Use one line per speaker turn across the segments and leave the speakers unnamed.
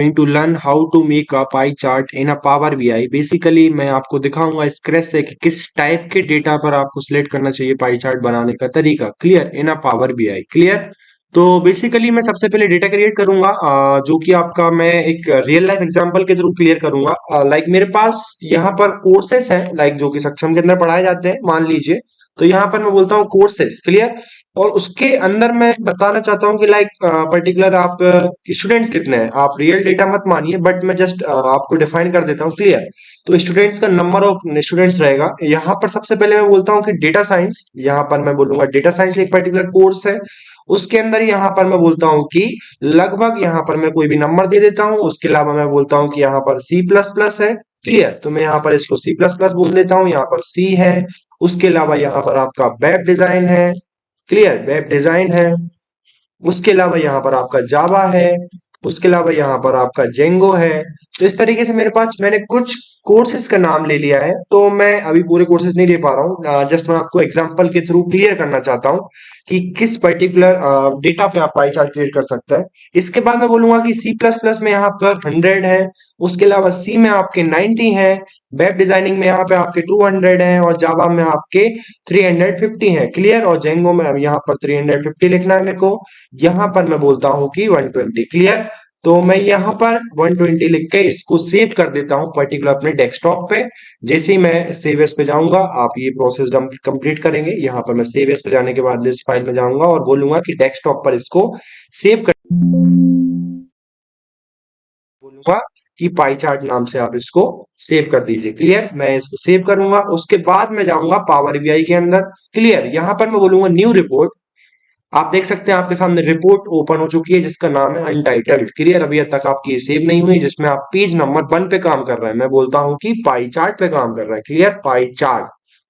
going to learn how to make a pie chart in a Power BI। Basically मैं आपको दिखाऊंगा scratch से कि किस टाइप के डेटा पर आपको सिलेक्ट करना चाहिए पाई चार्ट बनाने का तरीका। Clear in a power BI. Clear. तो बेसिकली मैं सबसे पहले डेटा क्रिएट करूंगा, जो कि आपका मैं एक रियल लाइफ एग्जांपल के थ्रू क्लियर करूंगा। लाइक मेरे पास यहाँ पर कोर्सेस है, लाइक जो कि सक्षम के अंदर पढ़ाए जाते हैं, मान लीजिए। तो यहाँ पर मैं बोलता हूँ कोर्सेस। क्लियर। और उसके अंदर मैं बताना चाहता हूँ कि लाइक पर्टिकुलर आप स्टूडेंट्स कितने हैं। आप रियल डेटा मत मानिए, बट मैं जस्ट आपको डिफाइन कर देता हूँ। क्लियर। तो स्टूडेंट्स का नंबर ऑफ स्टूडेंट्स रहेगा यहाँ पर। सबसे पहले मैं बोलता हूँ कि डेटा साइंस, यहाँ पर मैं बोलूंगा डेटा साइंस एक पर्टिकुलर कोर्स है। उसके अंदर यहाँ पर मैं बोलता हूँ कि लगभग यहाँ पर मैं कोई भी नंबर दे देता हूँ। उसके अलावा मैं बोलता हूँ कि यहाँ पर सी प्लस प्लस है। क्लियर। तो मैं यहाँ पर इसको सी प्लस प्लस बोल देता हूँ, यहाँ पर सी है। उसके अलावा यहाँ पर आपका वेब डिजाइन है। क्लियर, वेब डिजाइन है। उसके अलावा यहाँ पर आपका जावा है। उसके अलावा यहाँ पर आपका जेंगो है। तो इस तरीके से मेरे पास मैंने कुछ कोर्सेज का नाम ले लिया है। तो मैं अभी पूरे कोर्सेज नहीं ले पा रहा हूँ, जस्ट मैं आपको एग्जांपल के थ्रू क्लियर करना चाहता हूँ कि किस पर्टिकुलर डेटा पे आप पाई चार्ट क्रिएट कर सकते हैं। इसके बाद मैं बोलूंगा कि सी प्लस प्लस में यहाँ पर 100 है। उसके अलावा सी में आपके 90 है। वेब डिजाइनिंग में यहाँ पे आपके 200 है और जावा में आपके 350 है। क्लियर। और जेंगो में अब यहाँ पर 350 लिखना है मेरे को। यहाँ पर मैं बोलता हूँ कि 120। क्लियर। तो मैं यहाँ पर 120 लिख के इसको सेव कर देता हूँ पर्टिकुलर अपने डेस्कटॉप पे। जैसे ही मैं सेव एस पे जाऊंगा, आप ये प्रोसेस कंप्लीट करेंगे। यहाँ पर मैं सेव एस पे जाने के बाद लिस्ट फाइल में जाऊंगा और बोलूंगा कि डेस्कटॉप पर इसको सेव कर, बोलूंगा कि पाई चार्ट नाम से आप इसको सेव कर दीजिए। क्लियर। मैं इसको सेव करूंगा। उसके बाद मैं जाऊंगा पावर बीआई के अंदर। क्लियर। यहाँ पर मैं बोलूंगा न्यू रिपोर्ट। आप देख सकते हैं आपके सामने रिपोर्ट ओपन हो चुकी है जिसका नाम है अनटाइटल्ड। क्लियर। अभी तक आपकी ये सेव नहीं हुई, जिसमें आप पेज नंबर 1 पे काम कर रहे हैं। मैं बोलता हूं कि पाई चार्ट पे काम कर रहा है। क्लियर। Pie chart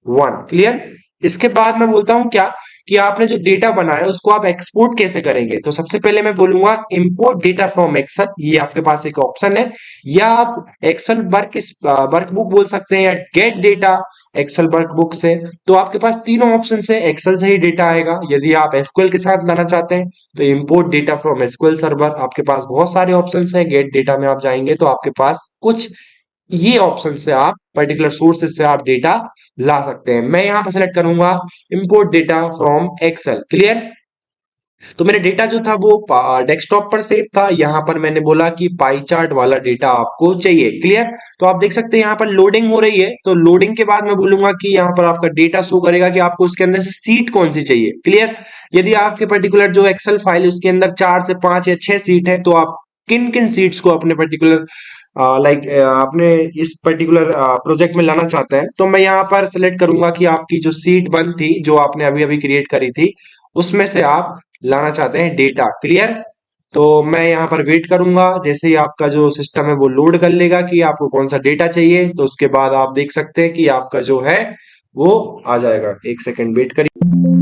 1। क्लियर। इसके बाद मैं बोलता हूं क्या कि आपने जो डेटा बनाया उसको आप एक्सपोर्ट कैसे करेंगे। तो सबसे पहले मैं बोलूंगा इंपोर्ट डेटा फ्रॉम एक्सेल। ये आपके पास एक ऑप्शन है, या आप एक्सेल वर्कबुक बोल सकते हैं, या गेट डेटा एक्सेल वर्कबुक से। तो आपके पास तीनों ऑप्शन है। एक्सेल से ही डेटा आएगा। यदि आप एसक्यूएल के साथ लाना चाहते हैं तो import data from SQL server. आपके पास बहुत सारे ऑप्शन है। गेट डेटा में आप जाएंगे तो आपके पास कुछ ये ऑप्शन से आप पर्टिकुलर सोर्सेज से आप डेटा ला सकते हैं। मैं यहाँ पर सेलेक्ट करूंगा import data from Excel. Clear. तो मेरा डेटा जो था वो डेस्कटॉप पर सेव था। यहाँ पर मैंने बोला कि पाई चार्ट वाला डेटा आपको चाहिए। क्लियर। तो आप देख सकते हैं यहाँ पर लोडिंग हो रही है। तो लोडिंग के बाद मैं बोलूंगा कि यहाँ पर आपका डेटा शो करेगा कि आपको उसके अंदर से सीट कौन सी चाहिए। क्लियर। यदि आपके पर्टिकुलर जो एक्सेल फाइल है उसके अंदर 4 से 5 या 6 सीट है, तो आप किन किन सीट्स को अपने पर्टिकुलर लाइक अपने इस पर्टिकुलर प्रोजेक्ट में लाना चाहते हैं। तो मैं यहाँ पर सिलेक्ट करूंगा कि आपकी जो सीट 1 थी, जो आपने अभी अभी क्रिएट करी थी, उसमें से आप लाना चाहते हैं डेटा। क्लियर। तो मैं यहाँ पर वेट करूंगा, जैसे ही आपका जो सिस्टम है वो लोड कर लेगा कि आपको कौन सा डेटा चाहिए। तो उसके बाद आप देख सकते हैं कि आपका जो है वो आ जाएगा। एक सेकेंड वेट करिए।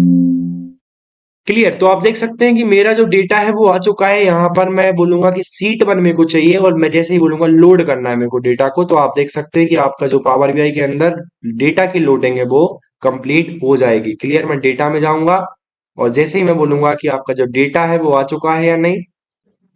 क्लियर। तो आप देख सकते हैं कि मेरा जो डेटा है वो आ चुका है। यहाँ पर मैं बोलूंगा कि सीट 1 मेरे को चाहिए, और मैं जैसे ही बोलूंगा लोड करना है मेरे को डेटा को, तो आप देख सकते हैं कि आपका जो पावर बीआई के अंदर डेटा की लोडिंग है वो कंप्लीट हो जाएगी। क्लियर। मैं डेटा में जाऊंगा और जैसे ही मैं बोलूंगा कि आपका जो डेटा है वो आ चुका है या नहीं,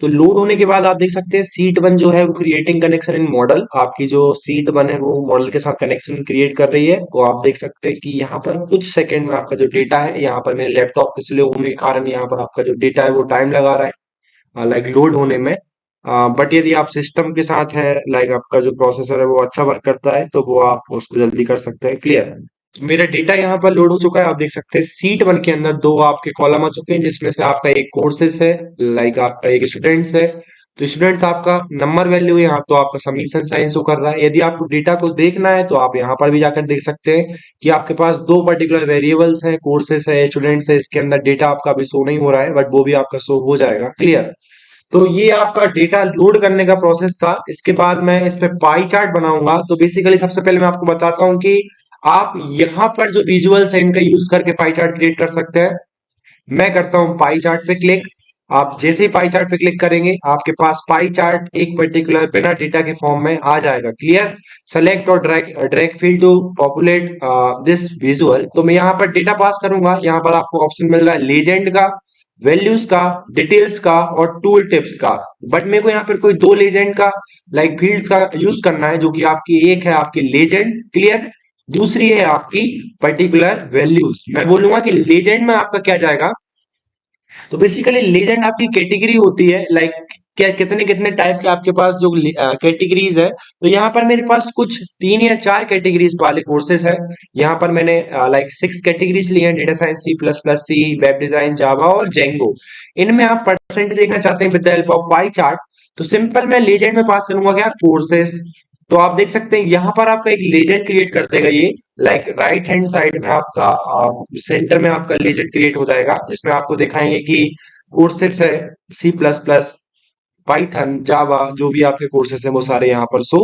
तो लोड होने के बाद आप देख सकते हैं सीट 1 जो है वो क्रिएटिंग कनेक्शन इन मॉडल। आपकी जो सीट 1 है वो मॉडल के साथ कनेक्शन क्रिएट कर रही है। तो आप देख सकते हैं कि यहाँ पर कुछ सेकंड में आपका जो डेटा है, यहाँ पर मेरे लैपटॉप के स्लो होने के कारण यहाँ पर आपका जो डेटा है वो टाइम लगा रहा है लाइक लोड होने में। बट यदि आप सिस्टम के साथ है, लाइक आपका जो प्रोसेसर है वो अच्छा वर्क करता है, तो वो आप उसको जल्दी कर सकते हैं। क्लियर। मेरा डेटा यहाँ पर लोड हो चुका है। आप देख सकते हैं सीट 1 के अंदर 2 आपके कॉलम आ चुके हैं, जिसमें से आपका एक कोर्सेस है, लाइक आपका एक स्टूडेंट्स है। तो स्टूडेंट्स आपका नंबर वैल्यू है, यहाँ तो आपका सबमिशन साइंस शो कर रहा है। यदि आपको डेटा को देखना है तो आप यहाँ पर भी जाकर देख सकते हैं कि आपके पास 2 पर्टिकुलर वेरिएबल्स हैं, कोर्सेस है, स्टूडेंट्स है। इसके अंदर डेटा आपका अभी शो नहीं हो रहा है, बट वो भी आपका शो हो जाएगा। क्लियर। तो ये आपका डेटा लोड करने का प्रोसेस था। इसके बाद मैं इस पे पाई चार्ट बनाऊंगा। तो बेसिकली सबसे पहले मैं आपको बताता हूँ कि आप यहाँ पर जो विजुअल्स है इनका यूज करके पाई चार्ट क्रिएट कर सकते हैं। मैं करता हूँ पाई चार्ट पे क्लिक। आप जैसे ही पाई चार्ट पे क्लिक करेंगे आपके पास पाई चार्ट एक पर्टिकुलर बिना डेटा के फॉर्म में आ जाएगा। क्लियर। सेलेक्ट और drag drag field to populate this visual. तो मैं यहाँ पर डेटा पास करूंगा। यहाँ पर आपको ऑप्शन मिल रहा है लीजेंड का, वैल्यूज का, डिटेल्स का और टूल टिप्स का। बट मेरे को यहाँ पर कोई दो लेजेंड का फील्ड्स का यूज करना है, जो कि आपकी एक है आपकी लेजेंड, क्लियर, दूसरी है आपकी पर्टिकुलर वैल्यूज। मैं बोलूंगा कि लेजेंड में आपका क्या जाएगा, तो बेसिकली लीजेंड आपकी कैटेगरी होती है, क्या कितने कितने टाइप के आपके पास जो कैटेगरीज है। तो यहाँ पर मेरे पास कुछ 3 या 4 कैटेगरीज वाले कोर्सेज है। यहाँ पर मैंने 6 कैटेगरीज ली हैं, data science, C++, C, web design, Java और जेंगो। इनमें आप परसेंट देखना चाहते हैं with the help of pie chart, तो सिंपल मैं लीजेंड में पास करूंगा क्या, कोर्सेज। तो आप देख सकते हैं यहाँ पर आपका एक लीजेंड क्रिएट कर देगा ये, राइट हैंड साइड में आपका सेंटर में आपका लीजेंड क्रिएट हो जाएगा, जिसमें आपको दिखाएंगे कि कोर्सेस है, C++, पाइथन, जावा, जो भी आपके कोर्सेस हैं वो सारे यहाँ पर शो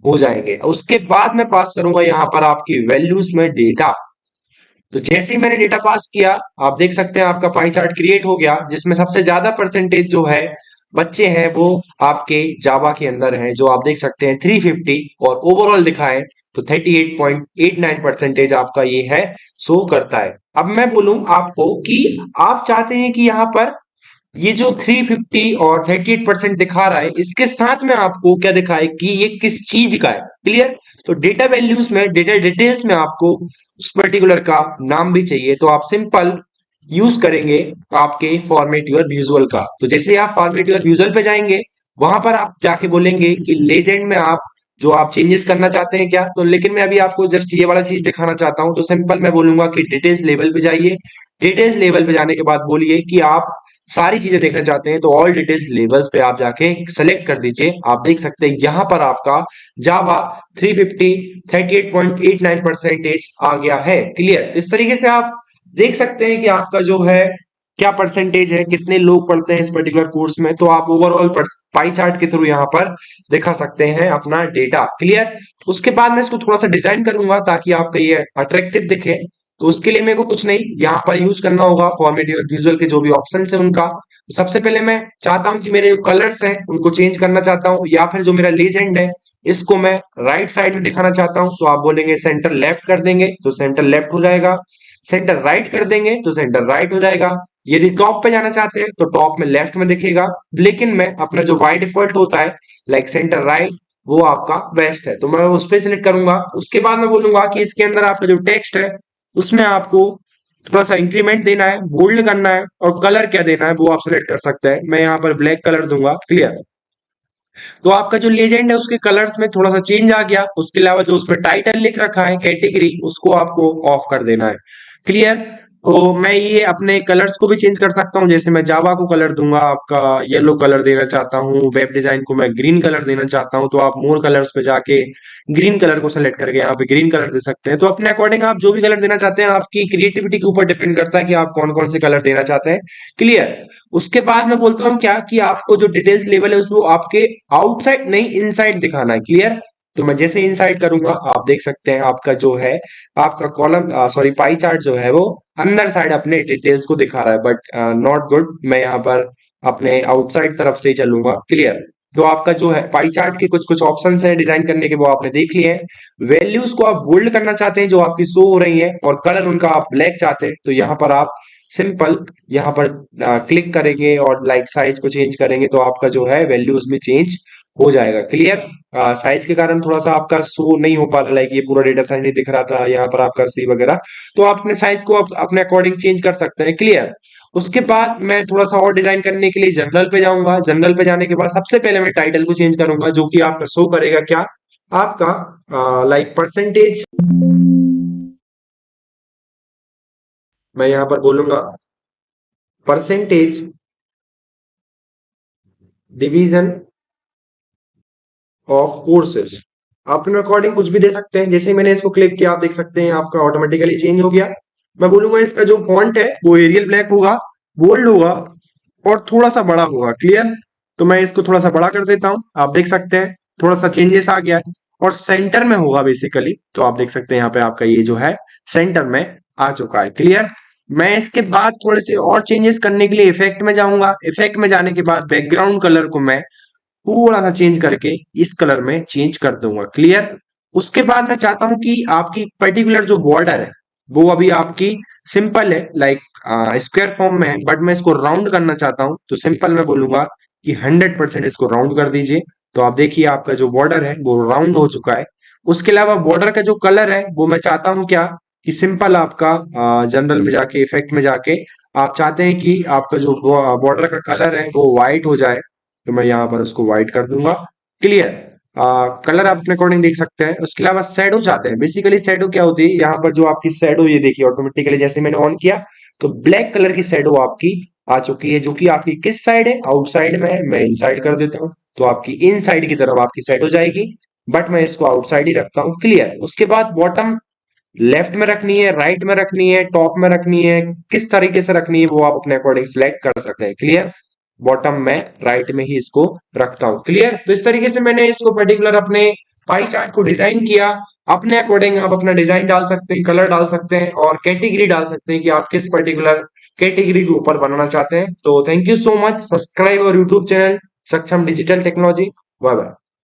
हो जाएंगे। उसके बाद मैं पास करूंगा यहाँ पर आपकी वैल्यूज में डेटा। तो जैसे ही मैंने डेटा पास किया, आप देख सकते हैं आपका पाई चार्ट क्रिएट हो गया, जिसमें सबसे ज्यादा परसेंटेज जो है बच्चे हैं वो आपके जावा के अंदर हैं, जो आप देख सकते हैं 350, और ओवरऑल दिखाएं तो 38.89% आपका ये है, शो करता है। अब मैं बोलूं आपको कि आप चाहते हैं कि यहाँ पर ये जो 350 और 38% दिखा रहा है, इसके साथ में आपको क्या दिखाए कि ये किस चीज का है, क्लियर। तो डेटा वैल्यूज में, डेटा डिटेल्स में आपको उस पर्टिकुलर का नाम भी चाहिए, तो आप सिंपल यूज करेंगे आपके फॉर्मेट योर विजुअल का। तो जैसे आप फॉर्मेट योर विजुअल पे जाएंगे, वहां पर आप जाके बोलेंगे कि लेजेंड में आप जो आप चेंजेस करना चाहते हैं क्या, तो लेकिन मैं अभी आपको जस्ट ये वाला चीज दिखाना चाहता हूं, तो सिंपल मैं बोलूंगा कि डिटेल्स लेवल पे जाइए। डिटेल्स लेवल पे जाने के बाद बोलिए कि आप सारी चीजें देखना चाहते हैं, तो ऑल डिटेल्स लेवल्स पे आप जाके सेलेक्ट कर दीजिए। आप देख सकते हैं यहां पर आपका जावा 350 38.89% आ गया है, क्लियर। इस तरीके से आप देख सकते हैं कि आपका जो है क्या परसेंटेज है, कितने लोग पढ़ते हैं इस पर्टिकुलर कोर्स में। तो आप ओवरऑल पाई चार्ट के थ्रू यहाँ पर दिखा सकते हैं अपना डेटा, क्लियर। उसके बाद मैं इसको थोड़ा सा डिजाइन करूंगा ताकि आपका ये अट्रैक्टिव दिखे। तो उसके लिए मेरे को कुछ नहीं, यहाँ पर यूज करना होगा फॉर्मेट विजुअल के जो भी ऑप्शन है उनका। तो सबसे पहले मैं चाहता हूं कि मेरे जो कलर्स हैं उनको चेंज करना चाहता हूं, या फिर जो मेरा लीजेंड है इसको मैं राइट साइड में दिखाना चाहता हूं, तो आप बोलेंगे सेंटर लेफ्ट कर देंगे तो सेंटर लेफ्ट हो जाएगा, सेंटर राइट कर देंगे तो सेंटर राइट हो जाएगा। यदि टॉप पे जाना चाहते हैं तो टॉप में लेफ्ट में दिखेगा, लेकिन मैं अपना जो बाय डिफॉल्ट होता है सेंटर राइट, वो आपका वेस्ट है, तो मैं उस पर सिलेक्ट करूंगा। उसके बाद मैं बोलूंगा कि इसके अंदर आपका जो टेक्स्ट है उसमें आपको थोड़ा सा इंक्रीमेंट देना है, बोल्ड करना है, और कलर क्या देना है वो आप सिलेक्ट कर सकते हैं। मैं यहाँ पर ब्लैक कलर दूंगा, क्लियर। तो आपका जो लेजेंड है उसके कलर्स में थोड़ा सा चेंज आ गया। उसके अलावा जो उसमें टाइटल लिख रखा है, कैटेगरी, उसको आपको ऑफ कर देना है, क्लियर। तो मैं ये अपने कलर्स को भी चेंज कर सकता हूँ, जैसे मैं जावा को कलर दूंगा आपका येलो कलर देना चाहता हूँ, वेब डिजाइन को मैं ग्रीन कलर देना चाहता हूँ, तो आप मोर कलर्स पे जाके ग्रीन कलर को सेलेक्ट करके यहाँ पे ग्रीन कलर दे सकते हैं। तो अपने अकॉर्डिंग आप जो भी कलर देना चाहते हैं, आपकी क्रिएटिविटी के ऊपर डिपेंड करता है कि आप कौन कौन से कलर देना चाहते हैं, क्लियर। उसके बाद मैं बोलता हूँ क्या कि आपको जो डिटेल्स लेवल है उसको आपके आउटसाइड नहीं इनसाइड दिखाना है, क्लियर। तो मैं जैसे इनसाइड करूंगा, आप देख सकते हैं आपका जो है आपका कॉलम, सॉरी, पाई चार्ट जो है वो अंदर साइड अपने डिटेल्स को दिखा रहा है, बट नॉट गुड। मैं यहाँ पर अपने आउटसाइड तरफ से ही चलूंगा, क्लियर। तो आपका जो है पाई चार्ट के कुछ कुछ ऑप्शंस हैं डिजाइन करने के, वो आपने देख लिए हैं। वैल्यूज को आप बोल्ड करना चाहते हैं जो आपकी शो हो रही है, और कलर उनका आप ब्लैक चाहते हैं, तो यहाँ पर आप सिंपल यहाँ पर क्लिक करेंगे और साइज को चेंज करेंगे, तो आपका जो है वैल्यूज में चेंज हो जाएगा, क्लियर। साइज के कारण थोड़ा सा आपका शो नहीं हो पा रहा, ये पूरा डेटा साइज नहीं दिख रहा था यहाँ पर आपका सी वगैरह, तो आप अपने साइज को अपने अकॉर्डिंग चेंज कर सकते हैं, क्लियर। उसके बाद मैं थोड़ा सा और डिजाइन करने के लिए जनरल पे जाऊंगा। जनरल पे जाने के बाद सबसे पहले मैं टाइटल को चेंज करूंगा, जो कि आपका शो करेगा क्या, आपका परसेंटेज। मैं यहाँ पर बोलूंगा परसेंटेज डिवीजन ऑफ कोर्सेज। आप अपने अकॉर्डिंग कुछ भी दे सकते हैं। जैसे ही मैंने इसको क्लिक किया, आप देख सकते हैं आपका ऑटोमेटिकली चेंज हो गया। मैं बोलूंगा इसका जो फॉन्ट है वो एरियल ब्लैक होगा, बोल्ड होगा, और थोड़ा सा बड़ा होगा, क्लियर। तो मैं इसको थोड़ा सा बड़ा कर देता हूं, आप देख सकते हैं थोड़ा सा चेंजेस आ गया है, और सेंटर में होगा बेसिकली। तो आप देख सकते हैं यहाँ पे आपका ये जो है सेंटर में आ चुका है, क्लियर। मैं इसके बाद थोड़े से और चेंजेस करने के लिए इफेक्ट में जाऊंगा। इफेक्ट में जाने के बाद बैकग्राउंड कलर को मैं थोड़ा सा चेंज करके इस कलर में चेंज कर दूंगा, क्लियर। उसके बाद मैं चाहता हूं कि आपकी पर्टिकुलर जो बॉर्डर है वो अभी आपकी सिंपल है, लाइक स्क्वायर फॉर्म में है, बट मैं इसको राउंड करना चाहता हूं, तो सिंपल मैं बोलूंगा कि 100% इसको राउंड कर दीजिए। तो आप देखिए आपका जो बॉर्डर है वो राउंड हो चुका है। उसके अलावा बॉर्डर का जो कलर है वो मैं चाहता हूं क्या, कि सिंपल आपका जनरल में जाके इफेक्ट में जाके आप चाहते हैं कि आपका जो बॉर्डर का कलर है वो व्हाइट हो जाए, तो मैं यहाँ पर उसको व्हाइट कर दूंगा। क्लियर। कलर आप अपने अकॉर्डिंग देख सकते हैं। उसके अलावा शेडो चाहते हैं, बेसिकली शेडो क्या होती है, यहाँ पर जो आपकी शेडो ये देखिए ऑटोमेटिकली जैसे मैंने ऑन किया तो ब्लैक कलर की शेडो आपकी आ चुकी है, जो कि आपकी किस साइड है, आउटसाइड में है। मैं इनसाइड कर देता हूँ, तो आपकी इनसाइड की तरफ आपकी शेडो जाएगी, बट मैं इसको आउटसाइड ही रखता हूँ। क्लियर। उसके बाद बॉटम लेफ्ट में रखनी है, राइट में रखनी है, टॉप में रखनी है, किस तरीके से रखनी है वो आप अपने अकॉर्डिंग सिलेक्ट कर सकते हैं। क्लियर। बॉटम में राइट में ही इसको रखता हूं। क्लियर। तो इस तरीके से मैंने इसको पर्टिकुलर अपने पाई चार्ट को डिजाइन किया। अपने अकॉर्डिंग आप अपना डिजाइन डाल सकते हैं, कलर डाल सकते हैं और कैटेगरी डाल सकते हैं कि आप किस पर्टिकुलर कैटेगरी के ऊपर बनाना चाहते हैं। तो thank you so much. Subscribe और YouTube channel Saksham digital technology. Bye bye.